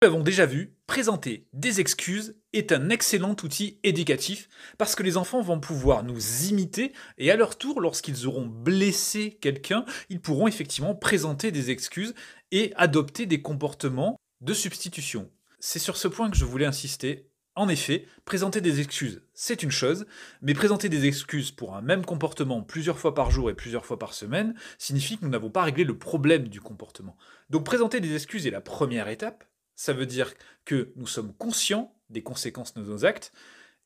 Nous l'avons déjà vu, présenter des excuses est un excellent outil éducatif parce que les enfants vont pouvoir nous imiter et à leur tour, lorsqu'ils auront blessé quelqu'un, ils pourront effectivement présenter des excuses et adopter des comportements de substitution. C'est sur ce point que je voulais insister. En effet, présenter des excuses, c'est une chose, mais présenter des excuses pour un même comportement plusieurs fois par jour et plusieurs fois par semaine signifie que nous n'avons pas réglé le problème du comportement. Donc présenter des excuses est la première étape. Ça veut dire que nous sommes conscients des conséquences de nos actes.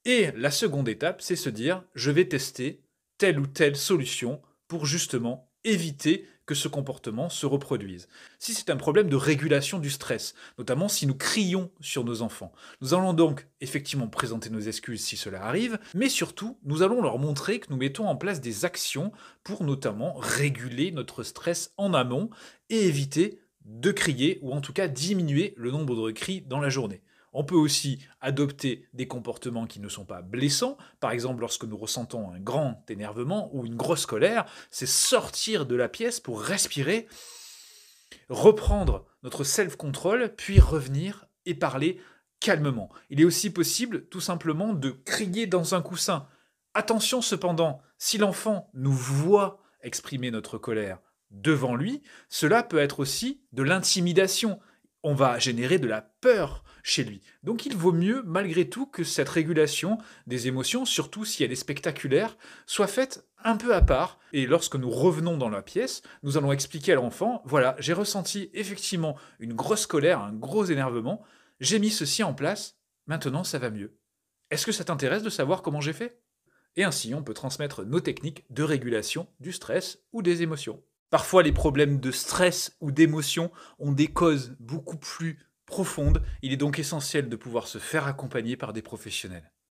Et la seconde étape, c'est se dire, je vais tester telle ou telle solution pour justement éviter que ce comportement se reproduise. Si c'est un problème de régulation du stress, notamment si nous crions sur nos enfants, nous allons donc effectivement présenter nos excuses si cela arrive, mais surtout, nous allons leur montrer que nous mettons en place des actions pour notamment réguler notre stress en amont et éviter de crier, ou en tout cas diminuer le nombre de cris dans la journée. On peut aussi adopter des comportements qui ne sont pas blessants. Par exemple, lorsque nous ressentons un grand énervement ou une grosse colère, c'est sortir de la pièce pour respirer, reprendre notre self-control, puis revenir et parler calmement. Il est aussi possible tout simplement de crier dans un coussin. Attention cependant, si l'enfant nous voit exprimer notre colère devant lui, cela peut être aussi de l'intimidation. On va générer de la peur chez lui. Donc il vaut mieux, malgré tout, que cette régulation des émotions, surtout si elle est spectaculaire, soit faite un peu à part. Et lorsque nous revenons dans la pièce, nous allons expliquer à l'enfant, voilà, j'ai ressenti effectivement une grosse colère, un gros énervement, j'ai mis ceci en place, maintenant ça va mieux. Est-ce que ça t'intéresse de savoir comment j'ai fait? Et ainsi, on peut transmettre nos techniques de régulation du stress ou des émotions. Parfois, les problèmes de stress ou d'émotion ont des causes beaucoup plus profondes. Il est donc essentiel de pouvoir se faire accompagner par des professionnels.